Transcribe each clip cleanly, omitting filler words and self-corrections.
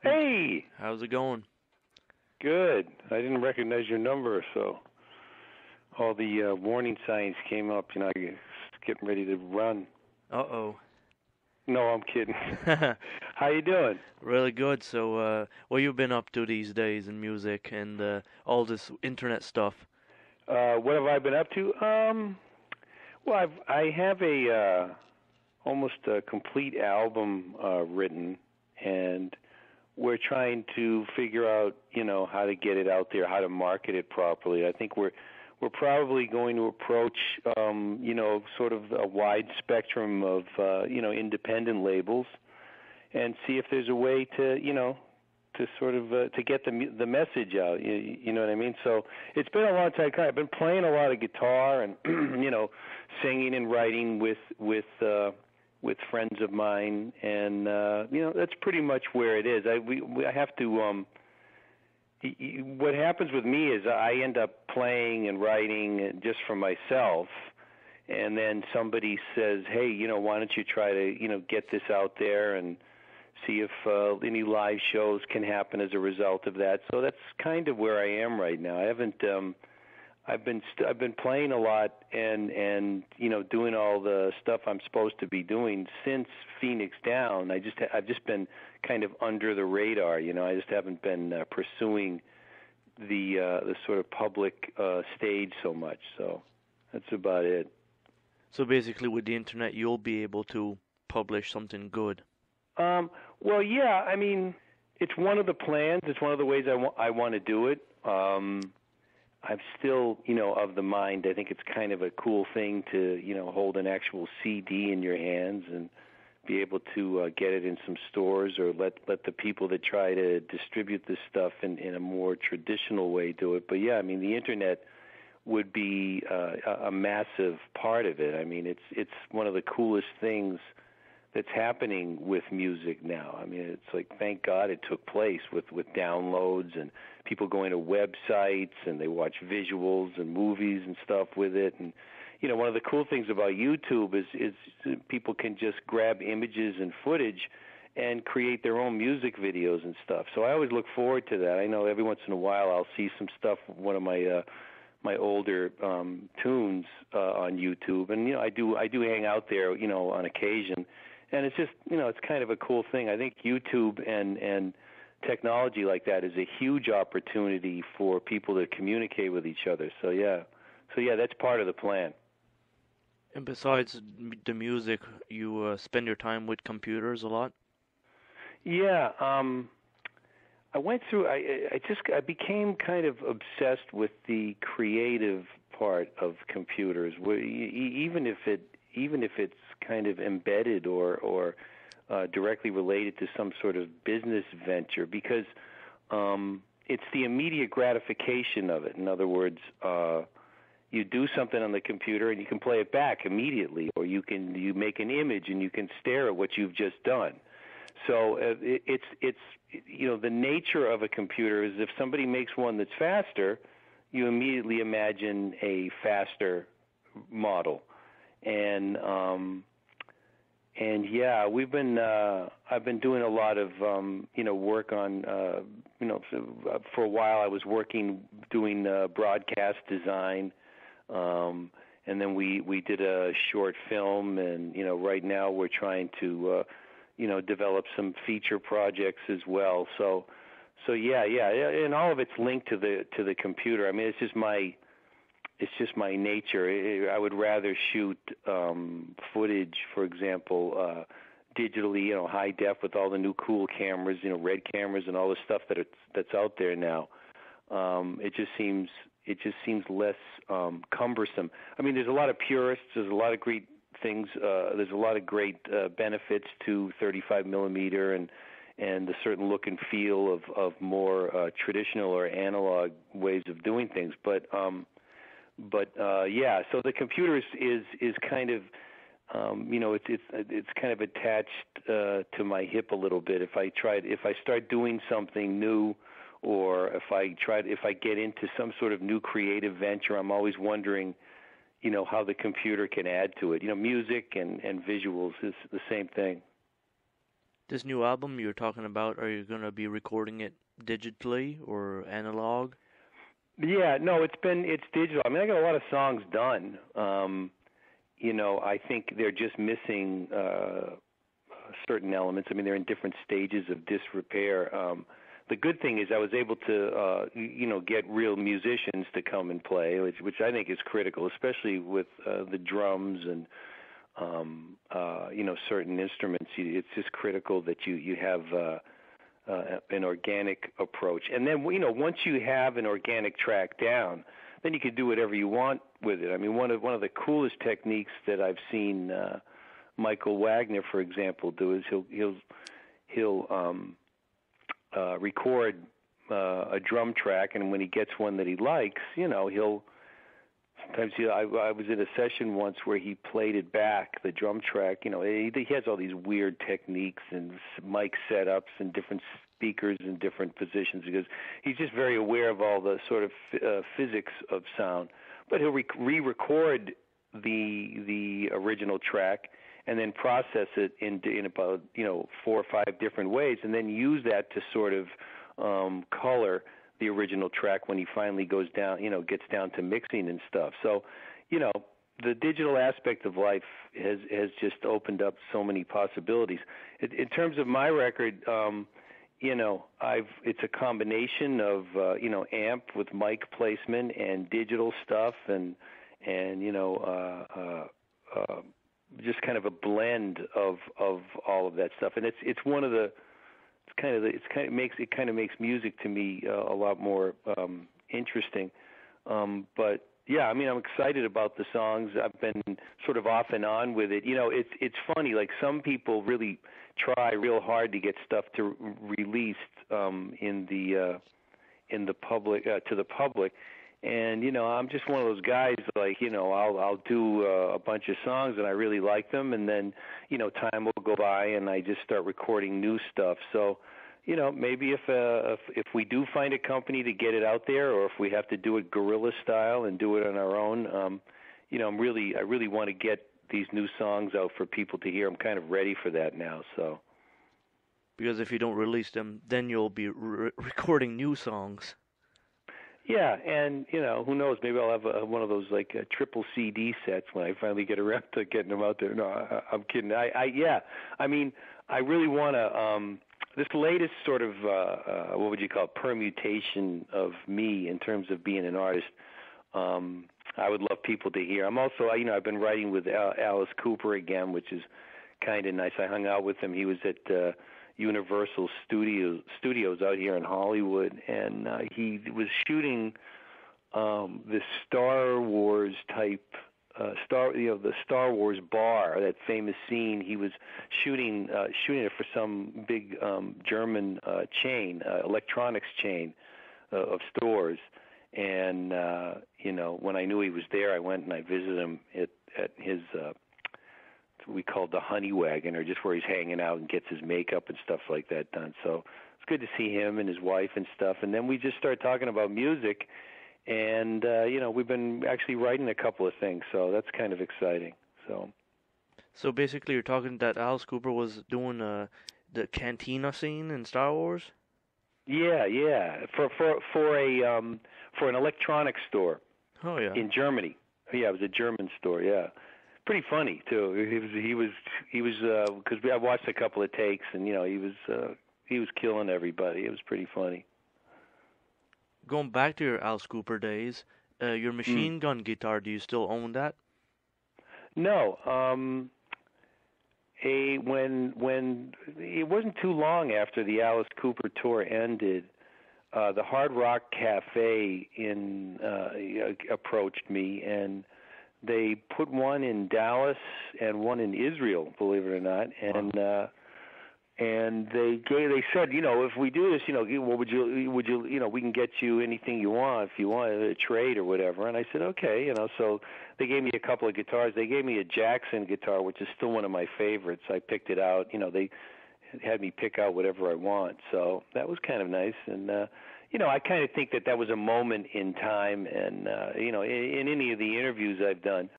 Hey! How's it going? Good. I didn't recognize your number, so all the warning signs came up. I was getting ready to run. Uh-oh. No, I'm kidding. How you doing? Really good. So, what you been up to these days in music and all this internet stuff? What have I been up to? Well, I have a almost a complete album written, and we're trying to figure out, how to get it out there, how to market it properly. I think we're probably going to approach, sort of a wide spectrum of, independent labels, and see if there's a way to, to sort of to get the message out. You know what I mean? So it's been a long time. I've been playing a lot of guitar and, singing and writing with friends of mine, and that's pretty much where it is. I have to. What happens with me is I end up playing and writing just for myself, and then somebody says, "Hey, why don't you try to get this out there and see if any live shows can happen as a result of that." So that's kind of where I am right now. I haven't. I've been playing a lot and doing all the stuff I'm supposed to be doing since Phoenix Down. I've just been kind of under the radar. I just haven't been pursuing the sort of public stage so much. So that's about it. So basically, with the internet, you'll be able to publish something good. Well, yeah. I mean, it's one of the plans. It's one of the ways I want to do it. I'm still, of the mind. I think it's kind of a cool thing to, hold an actual CD in your hands and be able to get it in some stores, or let the people that try to distribute this stuff in a more traditional way do it. But yeah, I mean, the internet would be a massive part of it. I mean, it's one of the coolest things that's happening with music now. I mean, it's like, thank God it took place with downloads and people going to websites, and they watch visuals and movies and stuff with it. And one of the cool things about YouTube is people can just grab images and footage and create their own music videos and stuff. So I always look forward to that. I know every once in a while I'll see some stuff, one of my older tunes on YouTube, and I do hang out there on occasion. And it's just, it's kind of a cool thing. I think YouTube and technology like that is a huge opportunity for people to communicate with each other. So yeah, that's part of the plan. And besides the music, you spend your time with computers a lot? Yeah, I went through. I became kind of obsessed with the creative part of computers, where even if it's kind of embedded or directly related to some sort of business venture, because it's the immediate gratification of it. In other words, you do something on the computer and you can play it back immediately, or you make an image and you can stare at what you've just done. So it's the nature of a computer is, if somebody makes one that's faster, you immediately imagine a faster model. And yeah, I've been doing a lot of work on for a while I was doing broadcast design, and then we did a short film, and right now we're trying to develop some feature projects as well. So yeah, and all of it's linked to the computer. I mean, it's just my nature. I would rather shoot footage, for example, digitally, high def with all the new cool cameras, red cameras and all the stuff that's out there now. It just seems less cumbersome. I mean, there's a lot of purists. There's a lot of great things. There's a lot of great benefits to 35 millimeter and the certain look and feel of more traditional or analog ways of doing things. But yeah, so the computer is kind of it's kind of attached to my hip a little bit. If I start doing something new, or if I get into some sort of new creative venture, I'm always wondering, how the computer can add to it. Music and visuals is the same thing. This new album you're talking about, are you going to be recording it digitally or analog? Yeah, no, it's digital. I mean, I got a lot of songs done. I think they're just missing certain elements. I mean, they're in different stages of disrepair. The good thing is I was able to, get real musicians to come and play, which I think is critical, especially with the drums and, certain instruments. It's just critical that you have an organic approach. And then, once you have an organic track down, then you can do whatever you want with it. I mean, one of the coolest techniques that I've seen Michael Wagner, for example, do is he'll record a drum track, and when he gets one that he likes, he'll sometimes I was in a session once where he played it back, the drum track. He has all these weird techniques and mic setups and different speakers in different positions because he's just very aware of all the sort of physics of sound. But he'll re-record the original track and then process it in about 4 or 5 different ways, and then use that to sort of color the original track when he finally goes down, gets down to mixing and stuff. So, the digital aspect of life has just opened up so many possibilities. In terms of my record, it's a combination of amp with mic placement and digital stuff, and just kind of a blend of all of that stuff. And it's one of the it kind of makes music to me a lot more interesting. But yeah, I mean, I'm excited about the songs. I've been sort of off and on with it. It's funny. Like some people really try real hard to get stuff to released in the public to the public. And I'm just one of those guys. Like I'll do a bunch of songs and I really like them, and then time will go by and I just start recording new stuff. So maybe if we do find a company to get it out there, or if we have to do it guerrilla style and do it on our own, I really want to get these new songs out for people to hear. I'm kind of ready for that now. So because if you don't release them, then you'll be recording new songs. Yeah, and who knows? Maybe I'll have one of those like triple CD sets when I finally get around to getting them out there. No, I'm kidding. I mean, I really want to. This latest sort of what would you call it, permutation of me in terms of being an artist. I would love people to hear. I'm also, I've been writing with Alice Cooper again, which is kind of nice. I hung out with him. He was at Universal Studios out here in Hollywood, and he was shooting this Star Wars type the Star Wars bar, that famous scene. He was shooting it for some big German chain, electronics chain of stores. And when I knew he was there, I went and I visited him at his we called the Honey Wagon, or just where he's hanging out and gets his makeup and stuff like that done. So it's good to see him and his wife and stuff. And then we just started talking about music, and we've been actually writing a couple of things, so that's kind of exciting. So basically, you're talking that Alice Cooper was doing the Cantina Scene in Star Wars. Yeah, for an electronics store. Oh yeah, in Germany. Yeah, it was a German store. Yeah. Pretty funny too. He was because I watched a couple of takes, and he was killing everybody. It was pretty funny. Going back to your Alice Cooper days, your machine gun guitar, do you still own that? No. When it wasn't too long after the Alice Cooper tour ended, the Hard Rock Cafe approached me, and they put one in Dallas and one in Israel, believe it or not, and they said, if we do this, would you, we can get you anything you want if you want a trade or whatever. And I said, okay, so they gave me a couple of guitars. They gave me a Jackson guitar, which is still one of my favorites. I picked it out. They had me pick out whatever I want, so that was kind of nice. And I kind of think that was a moment in time, and in any of the interviews I've done,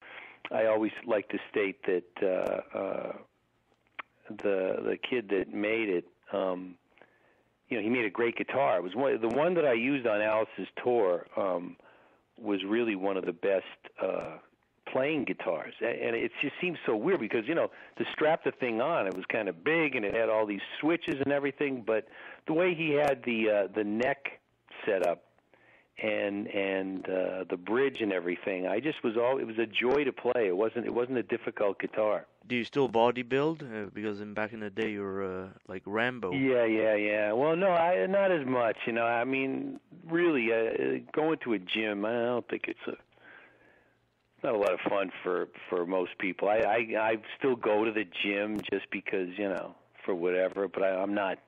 I always like to state that the kid that made it, he made a great guitar. It was the one that I used on Alice's tour was really one of the best playing guitars, and it just seems so weird because to strap the thing on, it was kind of big and it had all these switches and everything, but the way he had the neck set up and the bridge and everything, it was a joy to play. It wasn't a difficult guitar. Do you still body build? Because back in the day you were like Rambo. Yeah. Well, no, not as much. I mean, really, going to a gym, I don't think it's not a lot of fun for most people. I still go to the gym just because for whatever, but I'm not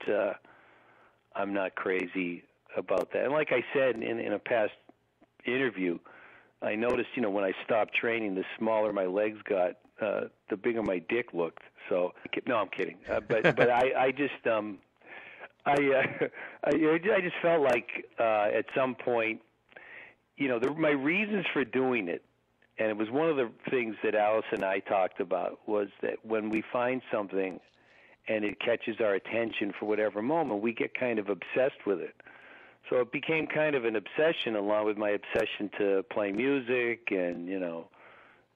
crazy about that. And like I said in a past interview, I noticed when I stopped training, the smaller my legs got, the bigger my dick looked. So no, I'm kidding. But I just I just felt like at some point, my reasons for doing it. And it was one of the things that Alice and I talked about was that when we find something and it catches our attention for whatever moment, we get kind of obsessed with it. So it became kind of an obsession along with my obsession to play music and,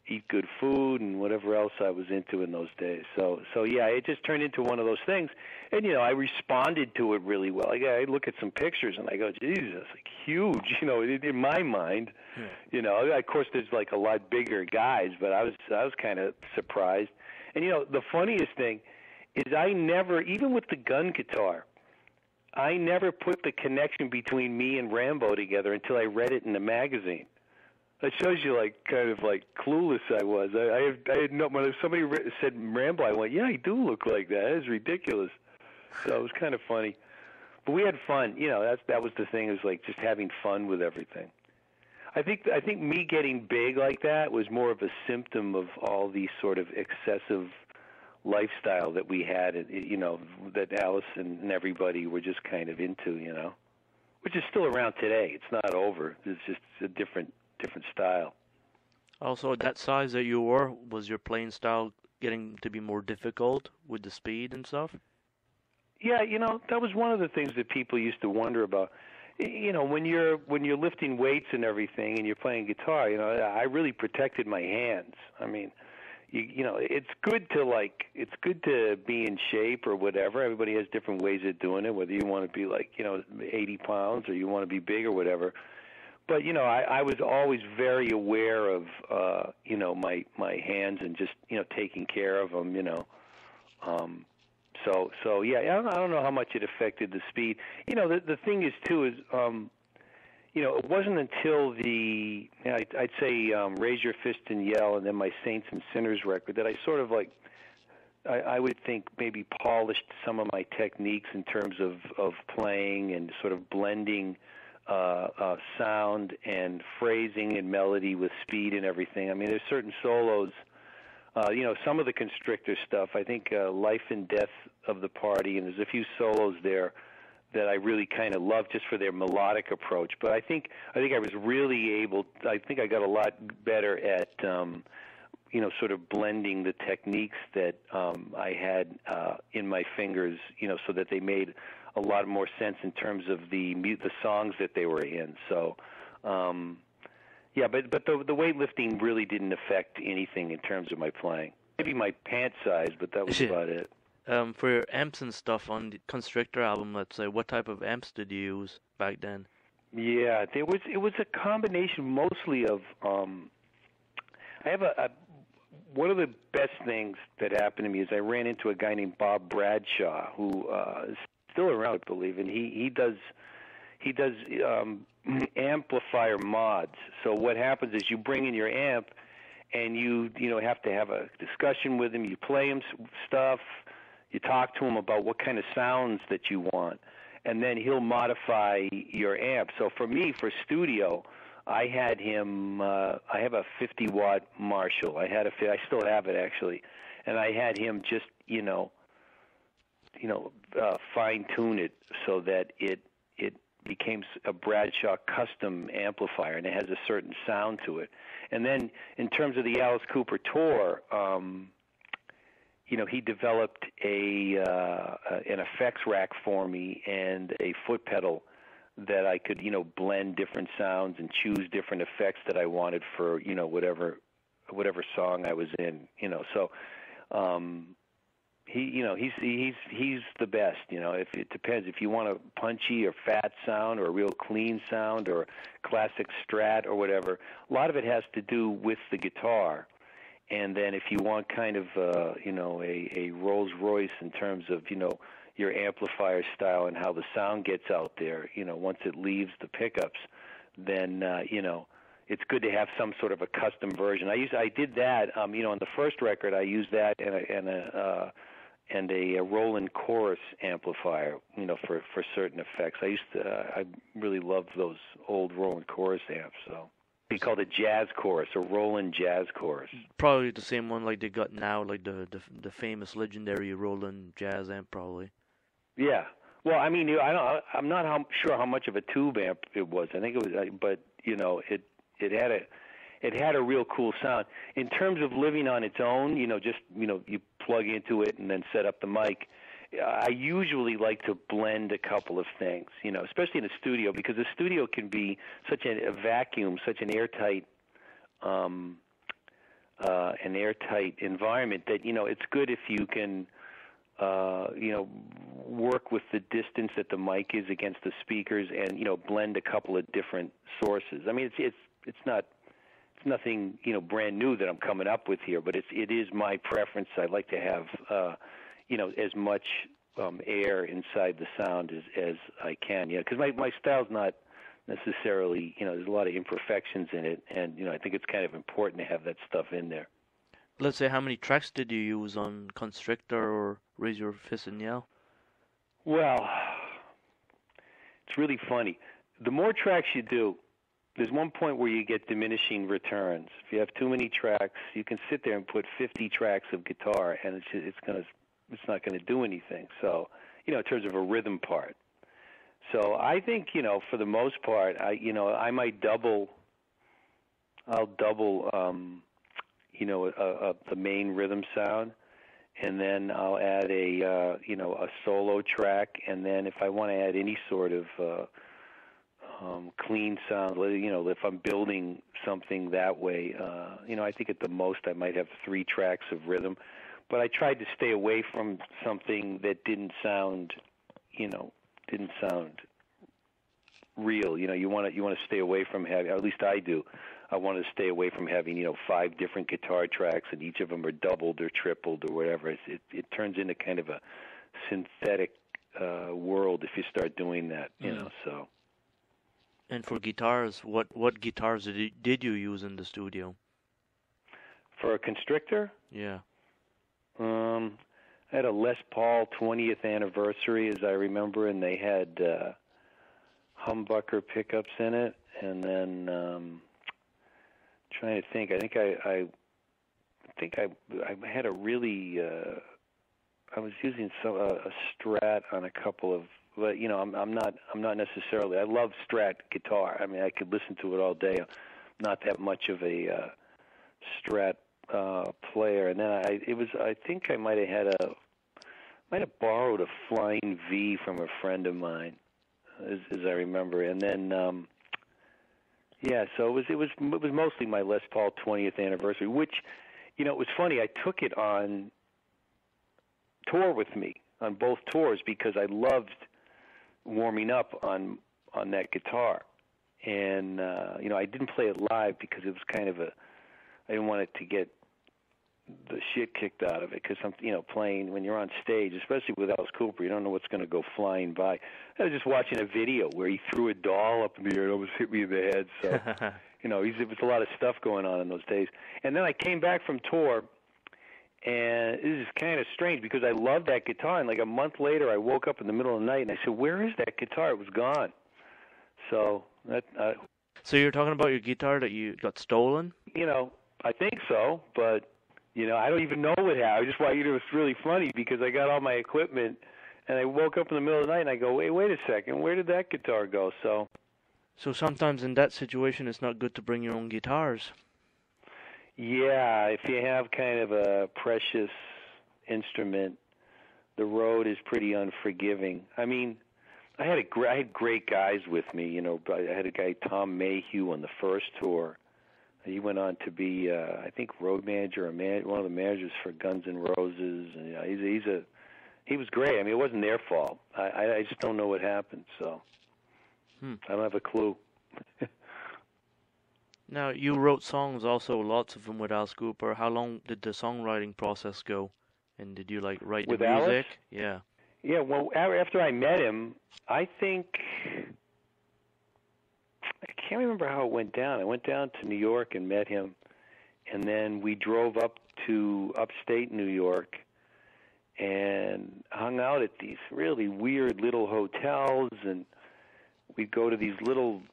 eat good food and whatever else I was into in those days. So yeah, it just turned into one of those things. And, I responded to it really well. I look at some pictures and I go, Jesus, like huge, in my mind. Yeah. Of course there's like a lot bigger guys, but I was kind of surprised. And, the funniest thing is I never, even with the gun guitar, I never put the connection between me and Rambo together until I read it in a magazine. That shows you, kind of clueless I was. I had no. When somebody said Rambo, I went, "Yeah, I do look like that. It's ridiculous." So it was kind of funny, but we had fun. That was the thing. Is just having fun with everything. I think me getting big like that was more of a symptom of all the sort of excessive lifestyle that we had. That Alice and everybody were just kind of into. Which is still around today. It's not over. It's just a different style. Also, that size that you were, was your playing style getting to be more difficult with the speed and stuff? Yeah, that was one of the things that people used to wonder about. When you're lifting weights and everything and you're playing guitar, I really protected my hands. I mean, it's good to be in shape or whatever. Everybody has different ways of doing it, whether you want to be 80 pounds or you want to be big or whatever. But, I was always very aware of, my hands and just, taking care of them, So yeah, I don't know how much it affected the speed. The thing is, too, is, it wasn't until I'd say Raise Your Fist and Yell and then my Saints and Sinners record that I sort of I would think maybe polished some of my techniques in terms of playing and sort of blending sound and phrasing and melody with speed and everything. I mean, there's certain solos, some of the Constrictor stuff, I think Life and Death of the Party, and there's a few solos there that I really kind of love just for their melodic approach. But I think I was really I think I got a lot better at, sort of blending the techniques that I had in my fingers, so that they made a lot more sense in terms of the songs that they were in. So, yeah, but the weightlifting really didn't affect anything in terms of my playing. Maybe my pant size, but that was about it. For your amps and stuff on the Constrictor album, let's say, what type of amps did you use back then? Yeah, it was a combination mostly of. I have one of the best things that happened to me is I ran into a guy named Bob Bradshaw who is still around, I believe, and he does amplifier mods. So what happens is you bring in your amp, and you have to have a discussion with him. You play him stuff, you talk to him about what kind of sounds that you want, and then he'll modify your amp. So for me, for studio, I had him. I have a 50-watt Marshall. I still have it actually, and I had him just fine tune it so that it became a Bradshaw custom amplifier, and it has a certain sound to it. And then in terms of the Alice Cooper tour, he developed an effects rack for me and a foot pedal that I could, blend different sounds and choose different effects that I wanted for, whatever song I was in, So, he's the best, If it depends if you want a punchy or fat sound or a real clean sound or classic Strat or whatever. A lot of it has to do with the guitar. And then if you want kind of, a Rolls Royce in terms of, your amplifier style and how the sound gets out there, once it leaves the pickups, then, it's good to have some sort of a custom version. I did that, on the first record. I used that and a Roland Chorus amplifier, for certain effects. I really loved those old Roland Chorus amps. So he called it Jazz Chorus, or Roland Jazz Chorus. Probably the same one like they got now, like the famous legendary Roland Jazz amp, probably. Yeah. Well, I mean, I'm not sure how much of a tube amp it was. I think it was, but it had a real cool sound. In terms of living on its own, you plug into it and then set up the mic. I usually like to blend a couple of things, especially in a studio, because the studio can be such a vacuum, such an airtight environment that, it's good if you can, work with the distance that the mic is against the speakers and, blend a couple of different sources. I mean, it's nothing, brand new that I'm coming up with here, but it is my preference. I like to have, as much air inside the sound as I can. Because my style's not necessarily, there's a lot of imperfections in it, and I think it's kind of important to have that stuff in there. Let's say, how many tracks did you use on Constrictor or Raise Your Fist and Yell? Well, it's really funny. The more tracks you do, there's one point where you get diminishing returns. If you have too many tracks, you can sit there and put 50 tracks of guitar, and it's not going to do anything. So, in terms of a rhythm part. So I think, for the most part, I might double. I'll double, the main rhythm sound, and then I'll add a solo track, and then if I want to add any sort of clean sound, if I'm building something that way, I think at the most I might have 3 tracks of rhythm, but I tried to stay away from something that didn't sound real. You want to stay away from having, or at least I do. I want to stay away from having 5 different guitar tracks and each of them are doubled or tripled or whatever. It turns into kind of a synthetic world if you start doing that. So. And for guitars, what guitars did you use in the studio? For a Constrictor? Yeah. I had a Les Paul 20th anniversary, as I remember, and they had humbucker pickups in it. And then trying to think, I think I had a really I was using a Strat on a couple of. But I'm not necessarily. I love Strat guitar. I mean, I could listen to it all day. I'm not that much of a Strat player. And then I think I might have borrowed a Flying V from a friend of mine, as I remember. And then so it was mostly my Les Paul 20th anniversary, which it was funny. I took it on tour with me on both tours because I loved warming up on that guitar, and I didn't play it live because it was kind of I didn't want it to get the shit kicked out of it, because playing when you're on stage, especially with Alice Cooper, you don't know what's going to go flying by. I was just watching a video where he threw a doll up in the air and almost hit me in the head. So there was a lot of stuff going on in those days. And then I came back from tour. And this is kind of strange because I loved that guitar, and like a month later, I woke up in the middle of the night and I said, "Where is that guitar? It was gone." So that. So you're talking about your guitar that you got stolen? I think so, but I don't even know what happened. I just want you to. It's really funny because I got all my equipment, and I woke up in the middle of the night and I go, "Wait a second, where did that guitar go?" So sometimes in that situation, it's not good to bring your own guitars. Yeah, if you have kind of a precious instrument, the road is pretty unforgiving. I mean, I had great guys with me. You know, I had a guy, Tom Mayhew, on the first tour. He went on to be, I think, road manager or one of the managers for Guns N' Roses. And he was great. I mean, it wasn't their fault. I just don't know what happened. So I don't have a clue. Now, you wrote songs also, lots of them with Alice Cooper. How long did the songwriting process go? And did you, like, write with the music? Alice? Yeah. Yeah, well, after I met him, I think, I can't remember how it went down. I went down to New York and met him, and then we drove up to upstate New York and hung out at these really weird little hotels, and we'd go to these little,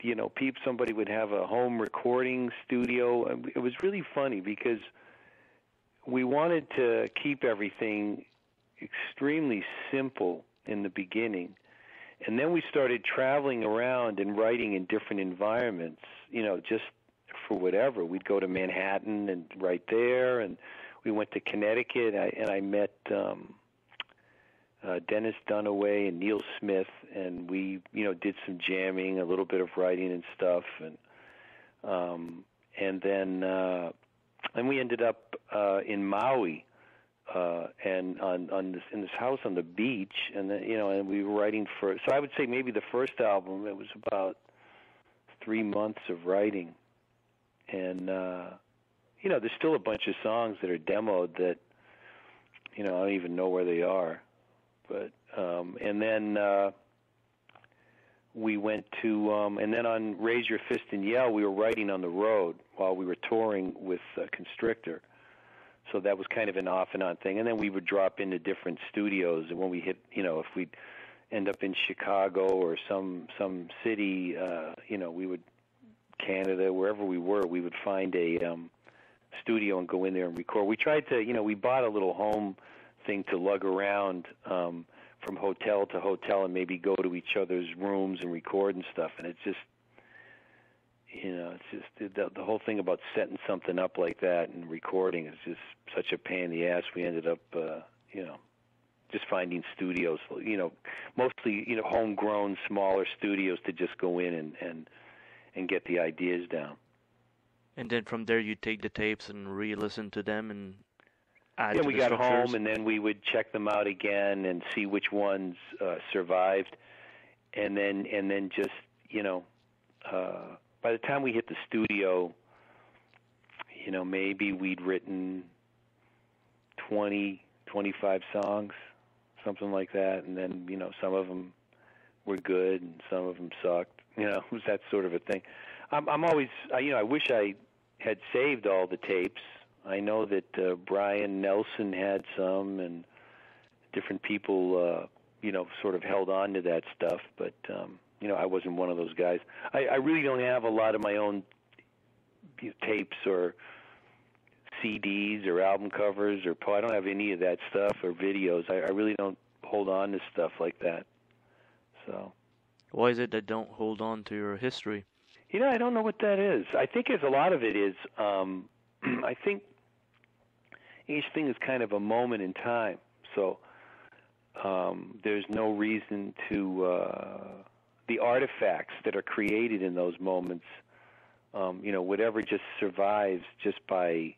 you know, somebody would have a home recording studio. It was really funny because we wanted to keep everything extremely simple in the beginning, and then we started traveling around and writing in different environments, you know, just for whatever. We'd go to Manhattan and write there, and we went to Connecticut, and I met Dennis Dunaway and Neil Smith, and we, you know, did some jamming, a little bit of writing and stuff, and then we ended up in Maui, and in this house on the beach, and then, you know, and we were writing for. So I would say maybe the first album, it was about 3 months of writing, and you know, there's still a bunch of songs that are demoed that, you know, I don't even know where they are. But and then we went to and then on Raise Your Fist and Yell, we were writing on the road while we were touring with Constrictor. So that was kind of an off and on thing. And then we would drop into different studios, and when we hit, you know, if we'd end up in Chicago or some city, you know, we would, Canada, wherever we were, we would find a studio and go in there and record. We tried to, you know, we bought a little home thing to lug around from hotel to hotel and maybe go to each other's rooms and record and stuff. And it's just, you know, it's just the whole thing about setting something up like that and recording is just such a pain in the ass. We ended up, you know, just finding studios, you know, mostly, you know, homegrown, smaller studios to just go in and get the ideas down. And then from there you take the tapes and re-listen to them and add to we the got structures. home, and then we would check them out again and see which ones survived, and then just, you know, by the time we hit the studio, you know, maybe we'd written 20, 25 songs, something like that, and then, you know, some of them were good and some of them sucked. You know, it was that sort of a thing. I'm always, you know, I wish I had saved all the tapes. I know that Brian Nelson had some, and different people, you know, sort of held on to that stuff, but, you know, I wasn't one of those guys. I really don't have a lot of my own tapes or CDs or album covers, or I don't have any of that stuff or videos. I really don't hold on to stuff like that. So, why is it that don't hold on to your history? You know, I don't know what that is. I think a lot of it is, I think each thing is kind of a moment in time. So there's no reason to, the artifacts that are created in those moments, you know, whatever just survives just by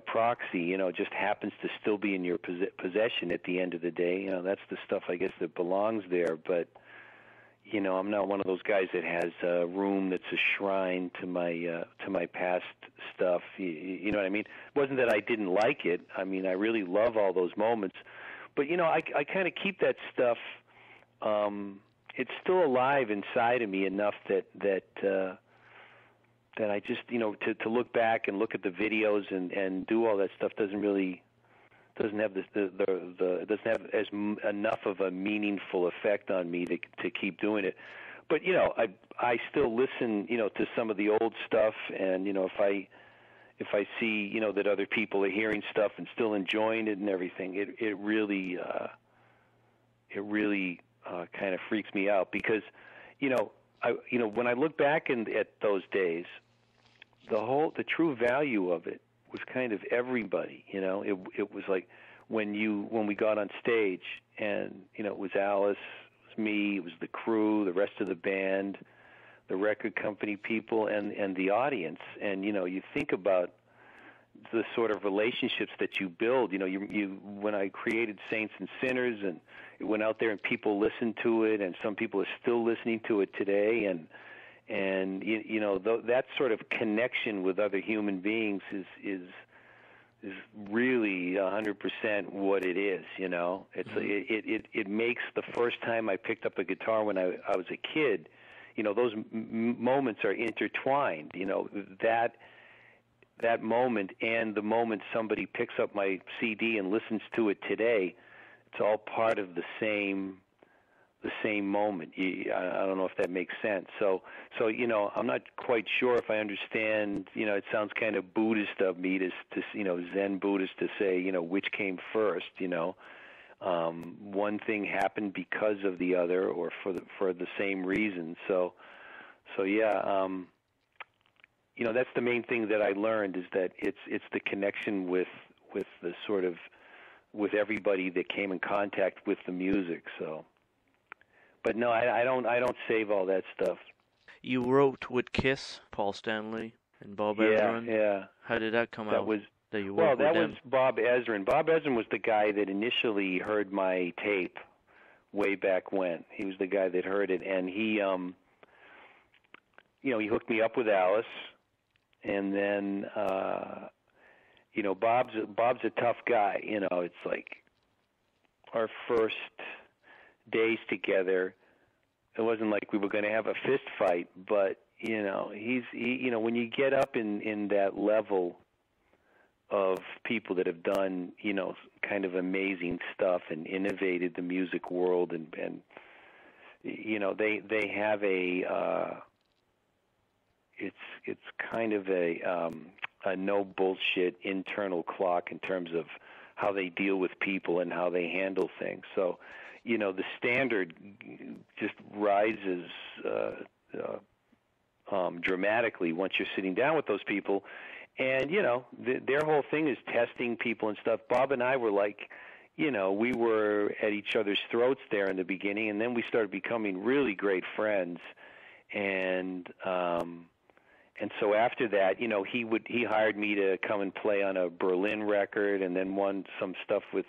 proxy, you know, just happens to still be in your possession at the end of the day. You know, that's the stuff, I guess, that belongs there. But, you know, I'm not one of those guys that has a room that's a shrine to my past stuff. You know what I mean? It wasn't that I didn't like it. I mean, I really love all those moments. But, you know, I kind of keep that stuff. It's still alive inside of me enough that I just, you know, to look back and look at the videos and do all that stuff doesn't have enough of a meaningful effect on me to keep doing it. But, you know, I still listen, you know, to some of the old stuff, and, you know, if I see, you know, that other people are hearing stuff and still enjoying it and everything, it really kind of freaks me out, because, you know, when I look back at those days, the true value of it kind of everybody. You know, it was like when we got on stage, and you know, it was Alice, it was me, it was the crew, the rest of the band, the record company people, and the audience. And you know, you think about the sort of relationships that you build. You know, you when I created Saints and Sinners, and it went out there and people listened to it, and some people are still listening to it today, and you know, that sort of connection with other human beings is really 100% what it is. You know, it makes the first time I picked up a guitar when I was a kid, you know, those moments are intertwined. You know, that moment and the moment somebody picks up my CD and listens to it today, it's all part of the same moment. I don't know if that makes sense. So you know, I'm not quite sure if I understand. You know, it sounds kind of Buddhist of me to you know, Zen Buddhist to say, you know, which came first. You know, one thing happened because of the other, or for the same reason. So yeah. You know, that's the main thing that I learned, is that it's the connection with the sort of, with everybody that came in contact with the music. So, but no, I don't save all that stuff. You wrote with Kiss, Paul Stanley and Bob Ezrin. Yeah. How did that come out? Was Bob Ezrin. Bob Ezrin was the guy that initially heard my tape way back when. He was the guy that heard it, and he, you know, he hooked me up with Alice. And then, you know, Bob's a tough guy. You know, it's like our first days together, it wasn't like we were going to have a fist fight, but you know, you know, when you get up in that level of people that have done, you know, kind of amazing stuff and innovated the music world, and you know, they have a it's kind of a no bullshit internal clock in terms of how they deal with people and how they handle things. So, you know, the standard just rises dramatically once you're sitting down with those people. And, you know, their whole thing is testing people and stuff. Bob and I were like, you know, we were at each other's throats there in the beginning, and then we started becoming really great friends. And so after that, you know, he hired me to come and play on a Berlin record, and then won some stuff with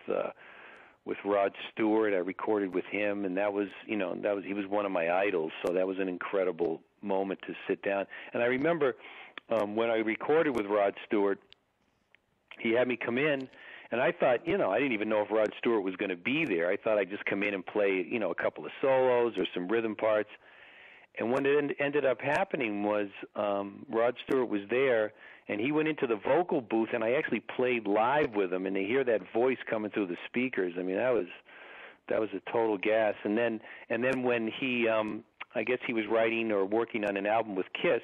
Rod Stewart. I recorded with him, and that was he was one of my idols. So that was an incredible moment to sit down. And I remember when I recorded with Rod Stewart, he had me come in, and I thought, you know, I didn't even know if Rod Stewart was going to be there. I thought I'd just come in and play, you know, a couple of solos or some rhythm parts. And what ended up happening was Rod Stewart was there, and he went into the vocal booth, and I actually played live with him, and to hear that voice coming through the speakers, I mean, that was a total gas. And then when he, I guess he was writing or working on an album with Kiss,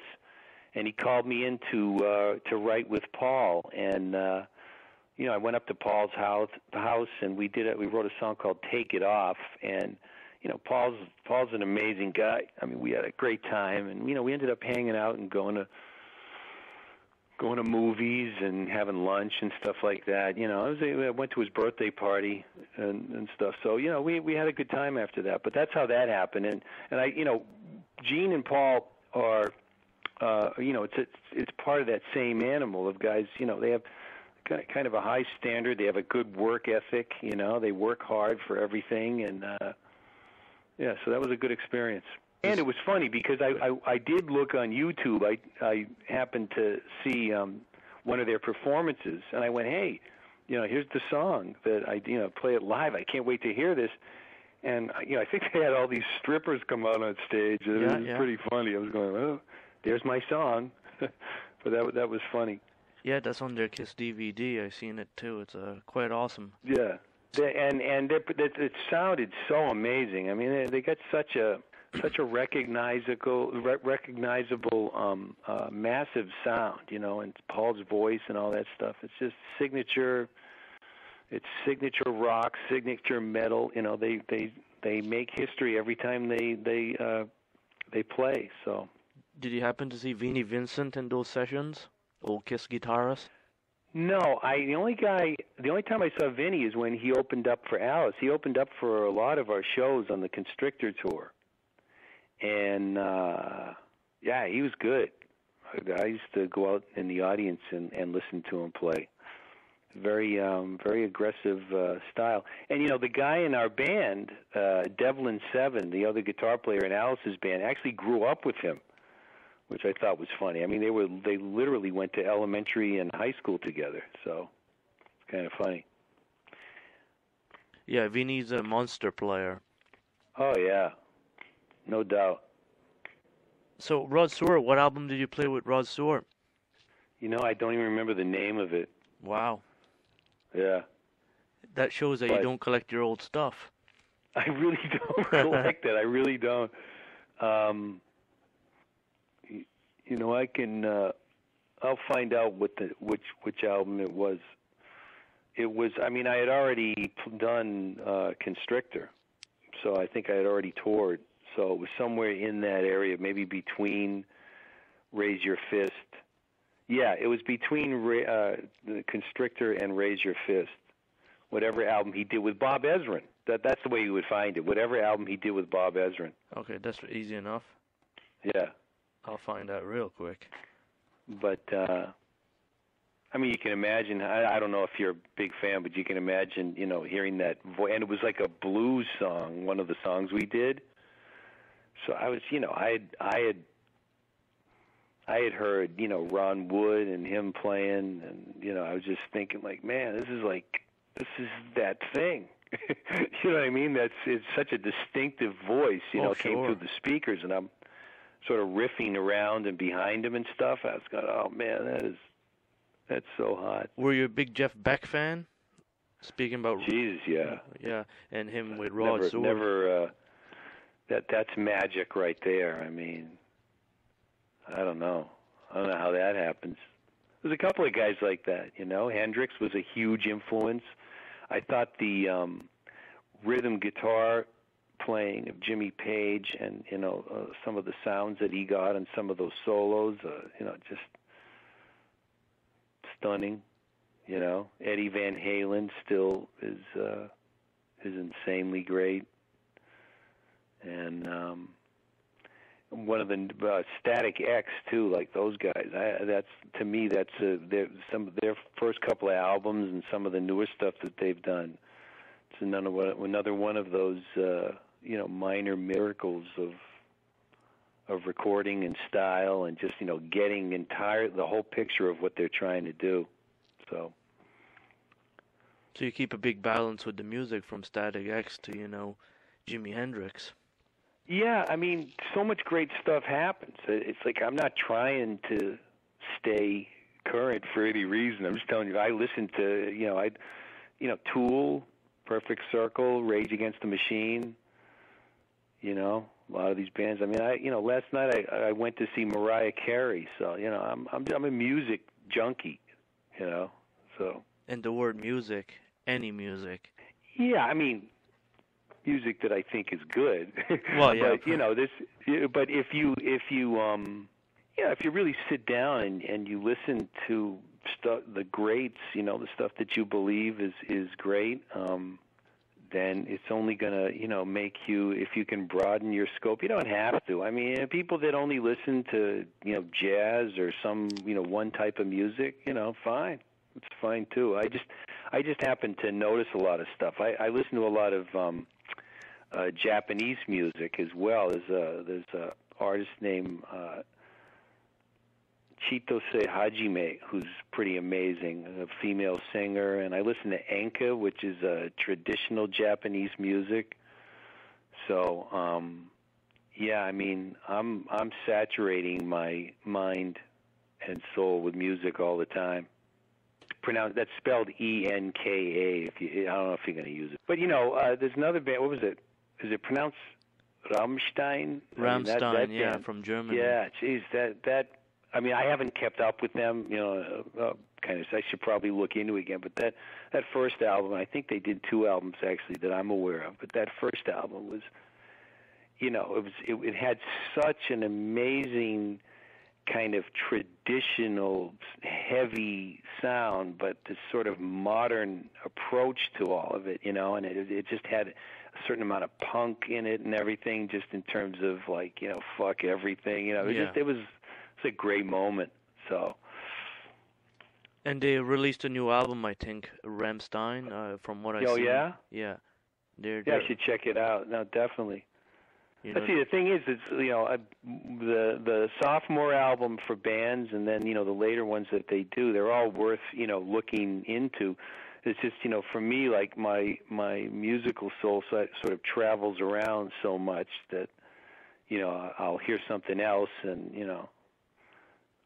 and he called me in to write with Paul, and you know, I went up to Paul's house, and we wrote a song called "Take It Off," and you know, Paul's an amazing guy. I mean, we had a great time, and you know, we ended up hanging out and going to movies and having lunch and stuff like that. You know, I went to his birthday party and stuff. So you know, we had a good time after that. But that's how that happened. And I, you know, Gene and Paul are, you know, it's part of that same animal of guys. You know, they have kind of a high standard. They have a good work ethic. You know, they work hard for everything, and yeah, so that was a good experience. And it was funny because I did look on YouTube. I happened to see one of their performances, and I went, hey, you know, here's the song that I, you know, play it live. I can't wait to hear this. And, you know, I think they had all these strippers come out on stage. It was pretty funny. I was going, oh, there's my song. But that was funny. Yeah, that's on their Kiss DVD. I've seen it too. It's quite awesome. Yeah. And it sounded so amazing. I mean, they got such a recognizable, massive sound, you know, and Paul's voice and all that stuff. It's just signature. It's signature rock, signature metal. You know, they make history every time they play. So. Did you happen to see Vinnie Vincent in those sessions? Old Kiss guitarist? No, the only time I saw Vinnie is when he opened up for Alice. He opened up for a lot of our shows on the Constrictor tour, and yeah, he was good. I used to go out in the audience and listen to him play. Very aggressive style. And you know, the guy in our band, Devlin Seven, the other guitar player in Alice's band, actually grew up with him, which I thought was funny. I mean, they literally went to elementary and high school together, so it's kind of funny. Yeah, Vinny's a monster player. Oh yeah, no doubt. So Rod Stewart, what album did you play with Rod Stewart? You know, I don't even remember the name of it. Wow. Yeah. That shows that you don't collect your old stuff. I really don't collect it. I really don't. You know, I can. I'll find out which album it was. It was. I mean, I had already done Constrictor, so I think I had already toured. So it was somewhere in that area, maybe between Raise Your Fist. Yeah, it was between the Constrictor and Raise Your Fist. Whatever album he did with Bob Ezrin. That's the way you would find it. Whatever album he did with Bob Ezrin. Okay, that's easy enough. Yeah. I'll find out real quick. But, I mean, you can imagine, I don't know if you're a big fan, but you can imagine, you know, hearing that voice. And it was like a blues song, one of the songs we did. So I was, you know, I had heard, you know, Ron Wood and him playing, and, you know, I was just thinking, like, man, this is that thing. You know what I mean? It's such a distinctive voice, you know, came through the speakers, and I'm sort of riffing around and behind him and stuff. I was going, oh, man, that's so hot. Were you a big Jeff Beck fan? Speaking about... Jesus, yeah. Yeah, and him with Rod Stewart. That's magic right there. I mean... I don't know how that happens. There's a couple of guys like that, you know. Hendrix was a huge influence. I thought the rhythm guitar playing of Jimmy Page and, you know, some of the sounds that he got and some of those solos, you know, just stunning, you know. Eddie Van Halen still is insanely great. And one of the Static X too, like those guys. That's some of their first couple of albums and some of the newer stuff that they've done. It's another one of those you know, minor miracles of recording and style and just, you know, getting the whole picture of what they're trying to do. So you keep a big balance with the music from Static X to, you know, Jimi Hendrix. Yeah, I mean, so much great stuff happens. It's like I'm not trying to stay current for any reason. I'm just telling you, I listen to, you know, Tool, Perfect Circle, Rage Against the Machine, you know, a lot of these bands. I mean, last night I went to see Mariah Carey, so, you know, I'm a music junkie, you know, so. And the word music, any music. Yeah, I mean, music that I think is good. Well, yeah. But, you know, but if you really sit down and you listen to the greats, you know, the stuff that you believe is great, then it's only going to, you know, make you, if you can broaden your scope. You don't have to. I mean, people that only listen to, you know, jazz or some, you know, one type of music, you know, fine. It's fine too. I just happen to notice a lot of stuff. I listen to a lot of Japanese music as well. There's a artist named Chitose Hajime who's pretty amazing, a female singer, and I listen to enka, which is traditional Japanese music. So yeah, I mean, I'm saturating my mind and soul with music all the time. That's spelled E-N-K-A. I don't know if you're going to use it, but you know, there's another band. What was it? Is it pronounced Rammstein? Rammstein, that yeah, band. from Germany. Yeah, geez, that. I mean, I haven't kept up with them. You know, kind of. I should probably look into it again. But that first album, I think they did 2 albums actually that I'm aware of. But that first album was, you know, it had such an amazing kind of traditional heavy sound, but this sort of modern approach to all of it, and it just had a certain amount of punk in it and everything, just in terms of like, fuck everything, it was a great moment. So. And they released a new album, I think, Rammstein, from what I see. Oh, yeah? Yeah. Yeah, I should check it out. No, definitely. See, the thing is, it's the sophomore album for bands, and then the later ones that they do, they're all worth looking into. It's just for me, like my musical soul sort of travels around so much that I'll hear something else, and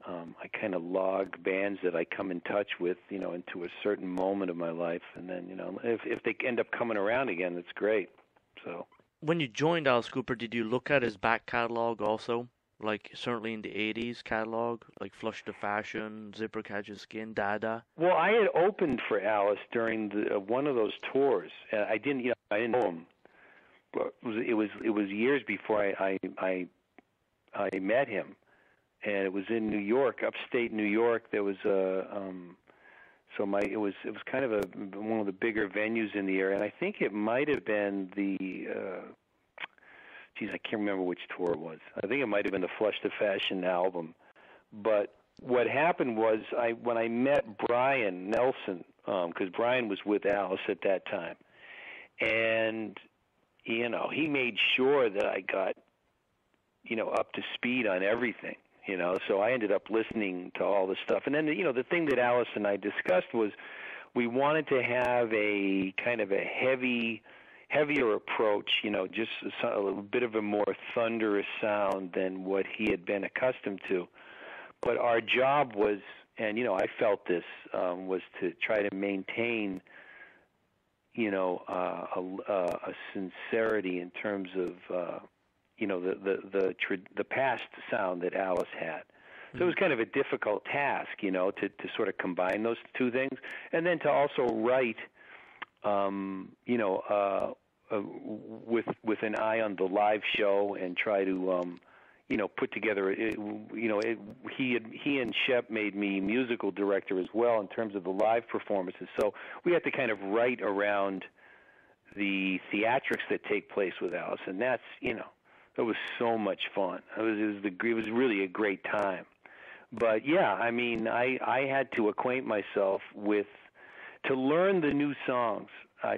I kind of log bands that I come in touch with into a certain moment of my life, and then if they end up coming around again, it's great. So. When you joined Alice Cooper, did you look at his back catalog also? Like, certainly in the 80s catalog, like Flush the Fashion, Zipper Catches Skin, Dada? Well, I had opened for Alice during one of those tours. I didn't know him. But it was years before I met him, and it was in New York, upstate New York. There was it was kind of one of the bigger venues in the area, and I think it might have been the I can't remember which tour it was. I think it might have been the Flush the Fashion album. But what happened was when I met Brian Nelson, because Brian was with Alice at that time, and he made sure that I got up to speed on everything. So I ended up listening to all the stuff. And then, the thing that Alice and I discussed was we wanted to have a kind of a heavier approach, just a little bit of a more thunderous sound than what he had been accustomed to. But our job was, and, I felt this, was to try to maintain, a sincerity in terms of, the past sound that Alice had. So it was kind of a difficult task, to sort of combine those two things, and then to also write, with an eye on the live show and try to, put together. He and Shep made me musical director as well in terms of the live performances. So we had to kind of write around the theatrics that take place with Alice, and that's it was so much fun. It was really a great time. But yeah, I mean, I had to acquaint myself to learn the new songs.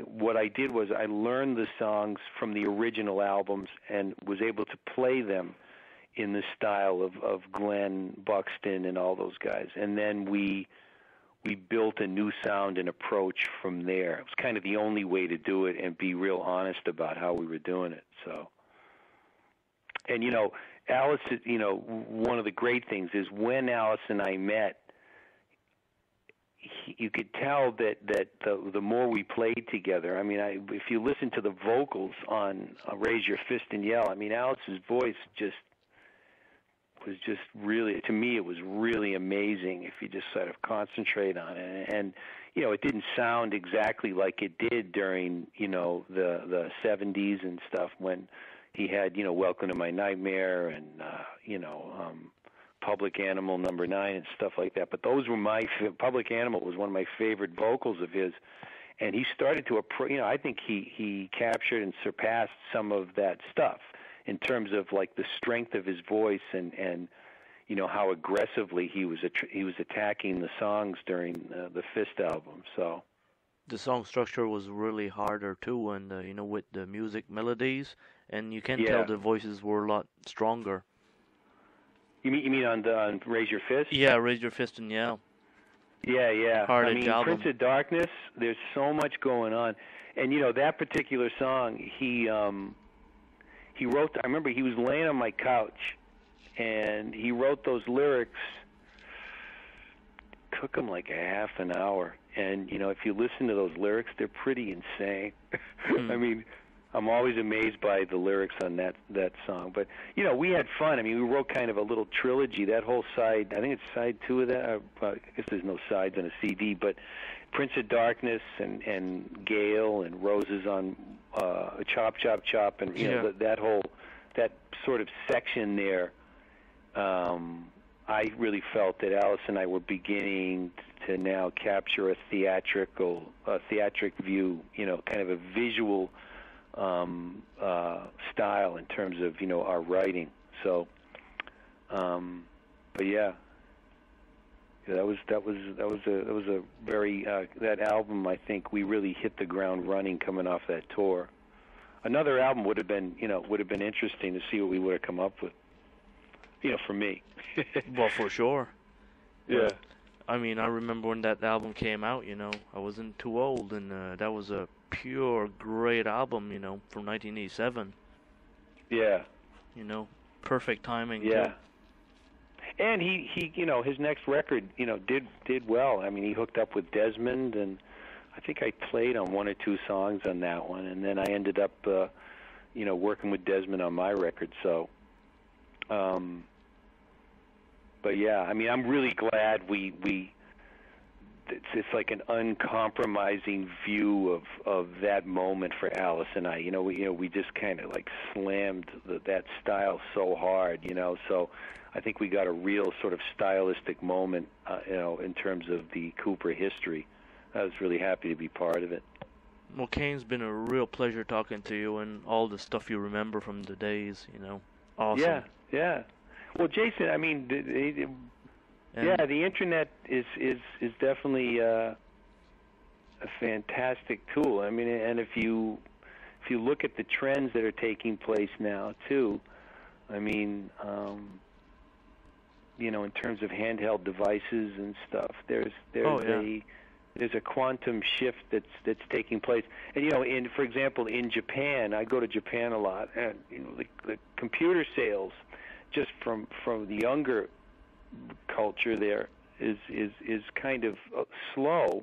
What I did was I learned the songs from the original albums and was able to play them in the style of Glenn Buxton and all those guys. And then we built a new sound and approach from there. It was kind of the only way to do it and be real honest about how we were doing it. So. And, Alice, one of the great things is when Alice and I met, you could tell that the more we played together, I mean, if you listen to the vocals on Raise Your Fist and Yell, I mean, Alice's voice was just really, to me, it was really amazing if you just sort of concentrate on it. And it didn't sound exactly like it did during, the 70s and stuff when he had, Welcome to My Nightmare and, Public Animal No. 9 and stuff like that. But those were Public Animal was one of my favorite vocals of his. And he started to, I think he captured and surpassed some of that stuff in terms of like the strength of his voice and how aggressively he was attacking the songs during the Fist album. So the song structure was really harder too, and with the music melodies, and you can tell the voices were a lot stronger. You mean on Raise Your Fist? Yeah, Raise Your Fist and Yell. Yeah. Hardage album. Prince of Darkness, there's so much going on. And, that particular song, he wrote, I remember he was laying on my couch, and he wrote those lyrics, took him like a half an hour. And, if you listen to those lyrics, they're pretty insane. I mean, I'm always amazed by the lyrics on that song. But, we had fun. I mean, we wrote kind of a little trilogy. That whole side, I think it's side 2 of that. I guess there's no sides on a CD. But Prince of Darkness and Gale and Roses on Chop, Chop, Chop. And, that sort of section there I really felt that Alice and I were beginning to now capture a theatric view, kind of a visual style in terms of our writing. So, but yeah, that was a very that album. I think we really hit the ground running coming off that tour. Another album would have been interesting to see what we would have come up with. For me. Well, for sure. Yeah. I mean, I remember when that album came out, I wasn't too old, and that was a pure, great album, from 1987. Yeah. Perfect timing. Yeah. Too. And he his next record, did well. I mean, he hooked up with Desmond, and I think I played on one or two songs on that one, and then I ended up, working with Desmond on my record, so... But yeah, I mean, I'm really glad it's like an uncompromising view of that moment for Alice and I. We just kind of like slammed that style so hard, so I think we got a real sort of stylistic moment, in terms of the Cooper history. I was really happy to be part of it. Well, Kane's been a real pleasure talking to you and all the stuff you remember from the days, Awesome. Yeah. Well, Jason, I mean, the internet is definitely a fantastic tool. I mean, and if you look at the trends that are taking place now too, I mean, in terms of handheld devices and stuff, there's a quantum shift that's taking place. And for example, in Japan, I go to Japan a lot, and the computer sales just from the younger culture there is kind of slow,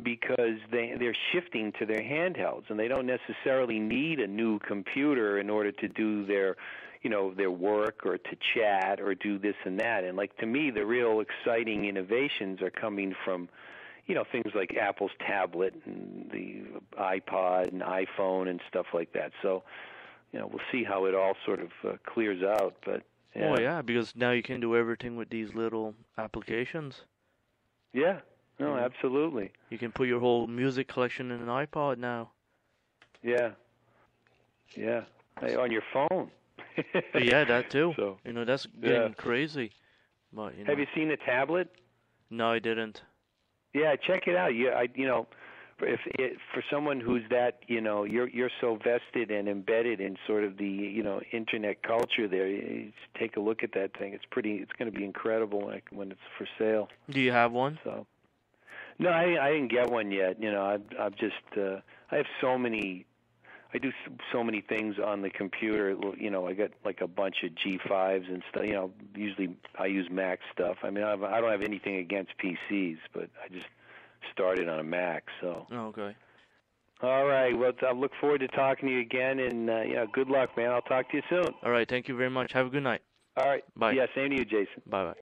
because they're shifting to their handhelds, and they don't necessarily need a new computer in order to do their work or to chat or do this and that. And like, to me, the real exciting innovations are coming from things like Apple's tablet and the iPod and iPhone and stuff like that. So, we'll see how it all sort of clears out. But yeah. Oh yeah, because now you can do everything with these little applications. Yeah. No, absolutely. You can put your whole music collection in an iPod now. Yeah. Yeah. On your phone. Yeah, that too. So, that's getting crazy. But Have you seen the tablet? No, I didn't. Yeah, check it out. For someone who's that, you're so vested and embedded in sort of the, internet culture there, you take a look at that thing. It's going to be incredible when it's for sale. Do you have one? So, no, I didn't get one yet. I've just, I have I do so many things on the computer. I got like a bunch of G5s and stuff. Usually I use Mac stuff. I mean, I don't have anything against PCs, but I just started on a Mac. So. Oh, okay. All right. Well, I look forward to talking to you again, and good luck, man. I'll talk to you soon. All right. Thank you very much. Have a good night. All right. Bye. Yeah, same to you, Jason. Bye-bye.